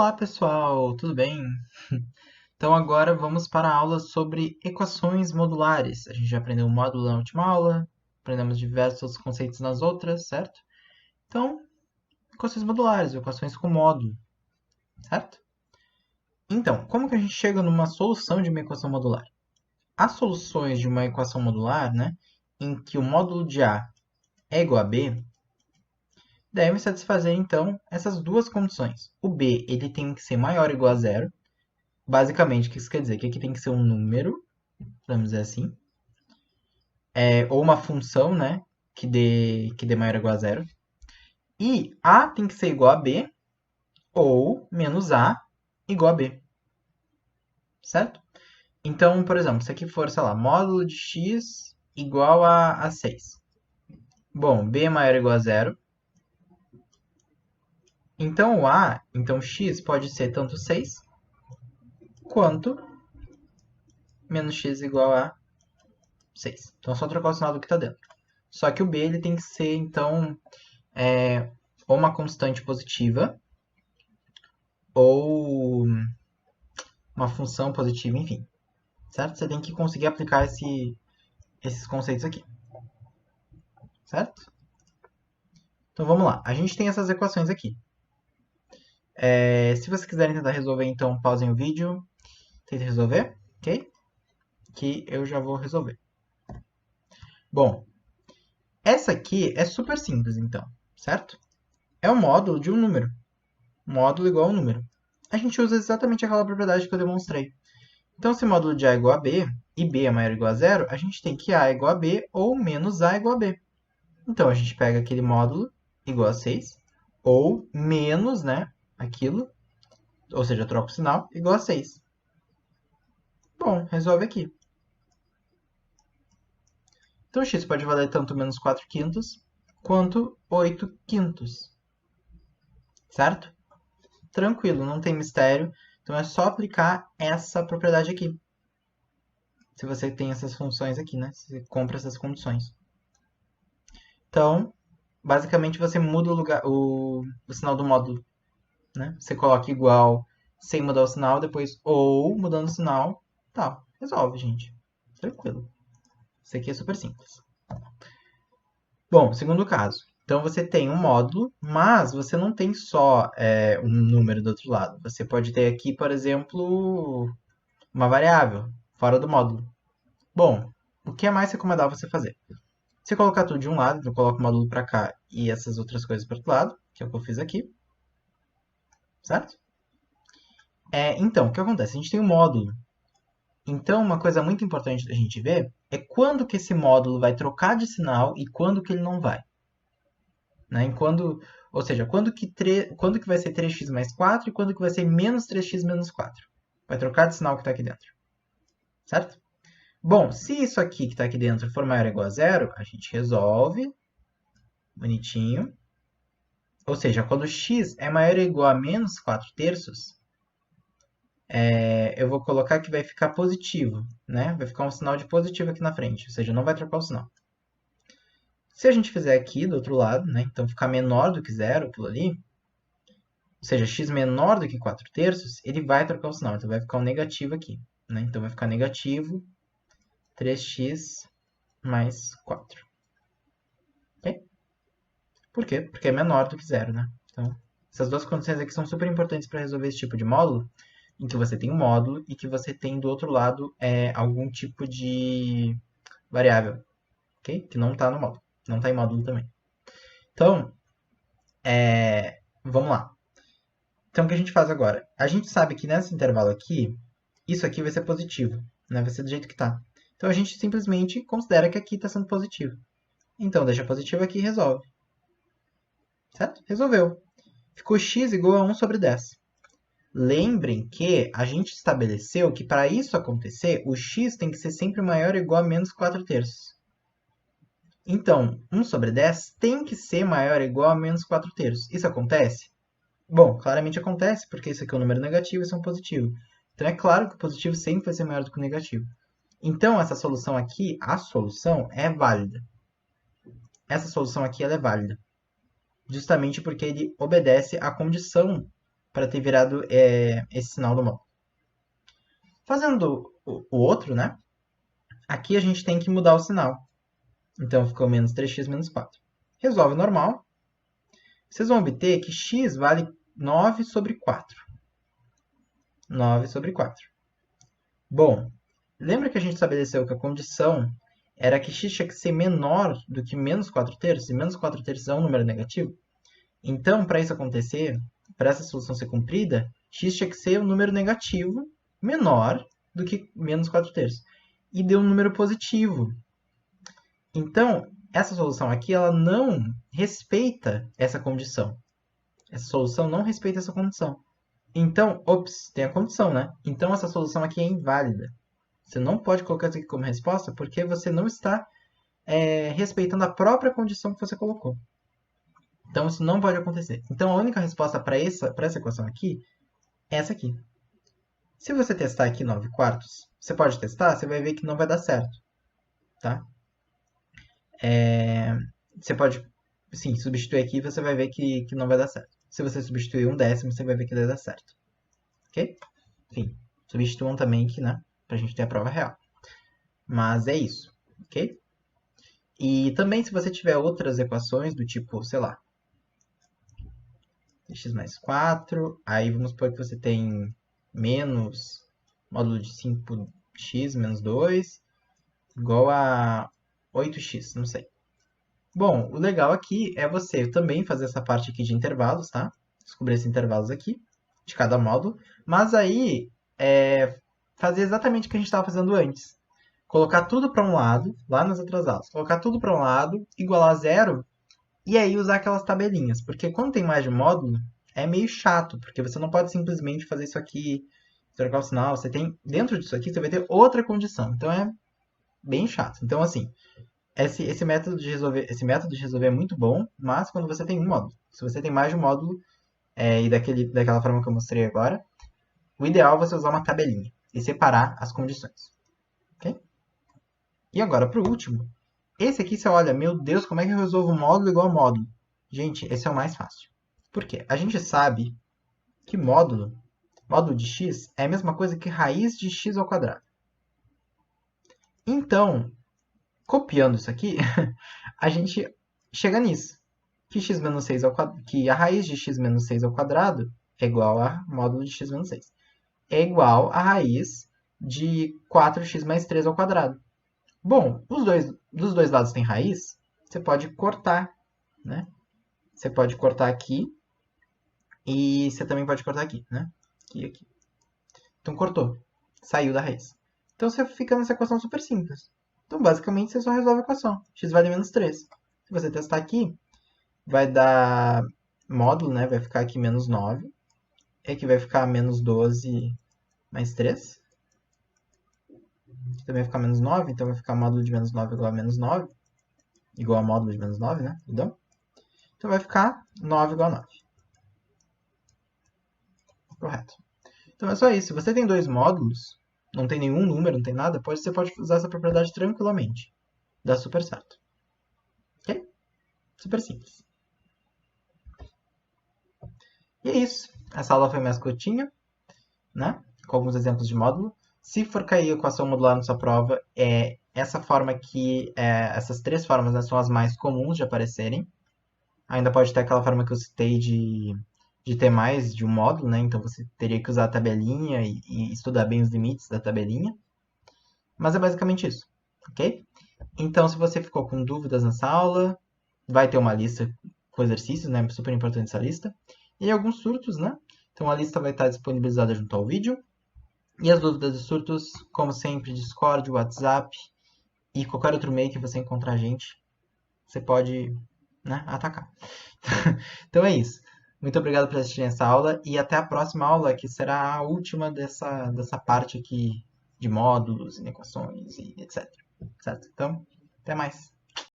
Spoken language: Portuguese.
Olá, pessoal, tudo bem? Então agora vamos para a aula sobre equações modulares. A gente já aprendeu o módulo na última aula, aprendemos diversos conceitos nas outras, certo? Então, equações modulares, equações com módulo, certo? Então, como que a gente chega numa solução de uma equação modular? As soluções de uma equação modular, né, em que o módulo de A é igual a B, devem satisfazer, então, essas duas condições. O B ele tem que ser maior ou igual a zero. Basicamente, o que isso quer dizer? Que aqui tem que ser um número, vamos dizer assim, ou uma função, né, que dê maior ou igual a zero. E A tem que ser igual a B, ou menos A igual a B, certo? Então, por exemplo, se aqui for, sei lá, módulo de x igual a 6. Bom, B é maior ou igual a zero. Então, então x pode ser tanto 6, quanto menos x igual a 6. Então, é só trocar o sinal do que está dentro. Só que o B ele tem que ser, então, ou uma constante positiva, ou uma função positiva, enfim. Certo? Você tem que conseguir aplicar esses conceitos aqui. Certo? Então vamos lá. A gente tem essas equações aqui. Se vocês quiserem tentar resolver, então pausem o vídeo. Tentem resolver, ok? Que eu já vou resolver. Bom, essa aqui é super simples, então. Certo? É o módulo de um número. Módulo igual a um número. A gente usa exatamente aquela propriedade que eu demonstrei. Então, se o módulo de A é igual a B, e B é maior ou igual a zero, a gente tem que A é igual a B ou menos A é igual a B. Então, a gente pega aquele módulo igual a 6, ou menos, né, aquilo, ou seja, troca o sinal, igual a 6. Bom, resolve aqui. Então, x pode valer tanto menos 4 quintos, quanto 8 quintos. Certo? Tranquilo, não tem mistério. Então, é só aplicar essa propriedade aqui. Se você tem essas funções aqui, né? Se você compra essas condições. Então, basicamente, você muda o sinal do módulo. Né? Você coloca igual sem mudar o sinal, depois ou mudando o sinal, tal. Resolve, gente. Tranquilo. Isso aqui é super simples. Bom, segundo caso. Então você tem um módulo, mas você não tem só um número do outro lado. Você pode ter aqui, por exemplo, uma variável fora do módulo. Bom, o que é mais recomendável você fazer? Se colocar tudo de um lado, então coloca o módulo para cá e essas outras coisas para o outro lado, que é o que eu fiz aqui, certo? Então, o que acontece? A gente tem um módulo. Então, uma coisa muito importante da gente ver é quando que esse módulo vai trocar de sinal e quando que ele não vai. Né? Ou seja, quando que vai ser 3x mais 4 e quando que vai ser menos 3x menos 4. Vai trocar de sinal que está aqui dentro. Certo? Bom, se isso aqui que está aqui dentro for maior ou igual a zero, a gente resolve. Bonitinho. Ou seja, quando x é maior ou igual a menos 4 terços, eu vou colocar que vai ficar positivo, né? Vai ficar um sinal de positivo aqui na frente, ou seja, não vai trocar o sinal. Se a gente fizer aqui do outro lado, né? Então ficar menor do que zero, aquilo ali, ou seja, x menor do que 4 terços, ele vai trocar o sinal, então vai ficar um negativo aqui, né? Então vai ficar negativo 3x mais 4. Ok? Por quê? Porque é menor do que zero, né? Então, essas duas condições aqui são super importantes para resolver esse tipo de módulo, em que você tem um módulo e que você tem do outro lado algum tipo de variável, ok? Que não está no módulo, não está em módulo também. Então, vamos lá. Então, o que a gente faz agora? A gente sabe que nesse intervalo aqui, isso aqui vai ser positivo, né? Vai ser do jeito que está. Então, a gente simplesmente considera que aqui está sendo positivo. Então, deixa positivo aqui e resolve. Certo? Resolveu. Ficou x igual a 1 sobre 10. Lembrem que a gente estabeleceu que para isso acontecer, o x tem que ser sempre maior ou igual a menos 4 terços. Então, 1 sobre 10 tem que ser maior ou igual a menos 4 terços. Isso acontece? Bom, claramente acontece, porque isso aqui é um número negativo e isso é um positivo. Então, é claro que o positivo sempre vai ser maior do que o negativo. Então, essa solução aqui, a solução é válida. Essa solução aqui ela é válida. Justamente porque ele obedece à condição para ter virado esse sinal do módulo. Fazendo o outro, né? Aqui a gente tem que mudar o sinal. Então ficou menos 3x menos 4. Resolve normal. Vocês vão obter que x vale 9 sobre 4. 9 sobre 4. Bom, lembra que a gente estabeleceu que a condição era que x tinha que ser menor do que menos 4 terços? E menos 4 terços é um número negativo? Então, para isso acontecer, para essa solução ser cumprida, x tinha que ser um número negativo menor do que menos 4 terços. E deu um número positivo. Então, essa solução aqui ela não respeita essa condição. Essa solução não respeita essa condição. Então, ops, tem a condição, né? Então, essa solução aqui é inválida. Você não pode colocar isso aqui como resposta porque você não está respeitando a própria condição que você colocou. Então, isso não pode acontecer. Então, a única resposta para essa equação aqui é essa aqui. Se você testar aqui 9 quartos, você pode testar, você vai ver que não vai dar certo. Tá? Você pode, sim, substituir aqui e você vai ver que não vai dar certo. Se você substituir 1/10, você vai ver que vai dar certo. Ok? Enfim, substituam também aqui, né? Pra gente ter a prova real. Mas é isso, ok? E também se você tiver outras equações do tipo, sei lá, x mais 4, aí vamos supor que você tem menos módulo de 5x menos 2 igual a 8x, não sei. Bom, o legal aqui é você também fazer essa parte aqui de intervalos, tá? Descobrir esses intervalos aqui, de cada módulo. Mas aí, fazer exatamente o que a gente estava fazendo antes. Colocar tudo para um lado, lá nas outras aulas. Colocar tudo para um lado, igualar a zero, e aí usar aquelas tabelinhas. Porque quando tem mais de um módulo, é meio chato, porque você não pode simplesmente fazer isso aqui, trocar o sinal. Você tem, dentro disso aqui, você vai ter outra condição. Então, é bem chato. Então, assim, esse método de resolver é muito bom, mas quando você tem um módulo. Se você tem mais de um módulo, e daquela forma que eu mostrei agora, o ideal é você usar uma tabelinha e separar as condições. Ok? E agora, para o último. Esse aqui você olha, meu Deus, como é que eu resolvo módulo igual a módulo? Gente, esse é o mais fácil. Por quê? A gente sabe que módulo de x é a mesma coisa que raiz de x ao quadrado. Então, copiando isso aqui, a gente chega nisso. Que, x menos 6 que a raiz de x menos 6 ao quadrado é igual a módulo de x menos 6. É igual a raiz de 4x mais 3 ao quadrado. Bom, dos dois lados tem raiz, você pode cortar, né? Você pode cortar aqui e você também pode cortar aqui, né? Aqui e aqui. Então, cortou. Saiu da raiz. Então, você fica nessa equação super simples. Então, basicamente, você só resolve a equação. X vale menos 3. Se você testar aqui, vai dar módulo, né? Vai ficar aqui menos 9. E aqui vai ficar menos 12 mais 3. Aqui também vai ficar menos 9. Então, vai ficar módulo de menos 9 igual a menos 9. Igual a módulo de menos 9, né? Então vai ficar 9 igual a 9. Correto. Então, é só isso. Se você tem dois módulos, não tem nenhum número, não tem nada, você pode usar essa propriedade tranquilamente. Dá super certo. Ok? Super simples. E é isso. Essa aula foi mais curtinha, né? Com alguns exemplos de módulo. Se for cair a equação modular na sua prova, essa forma aqui, essas três formas, né, são as mais comuns de aparecerem. Ainda pode ter aquela forma que eu citei de ter mais de um módulo, né? Então você teria que usar a tabelinha e estudar bem os limites da tabelinha. Mas é basicamente isso, ok? Então, se você ficou com dúvidas nessa aula, vai ter uma lista com exercícios, né? Super importante essa lista. E alguns surtos, né? Então a lista vai estar disponibilizada junto ao vídeo. E as dúvidas e surtos, como sempre, Discord, WhatsApp e qualquer outro meio que você encontrar a gente, você pode, né, atacar. Então é isso. Muito obrigado por assistir essa aula e até a próxima aula, que será a última dessa parte aqui de módulos, equações e etc. Certo? Então, até mais.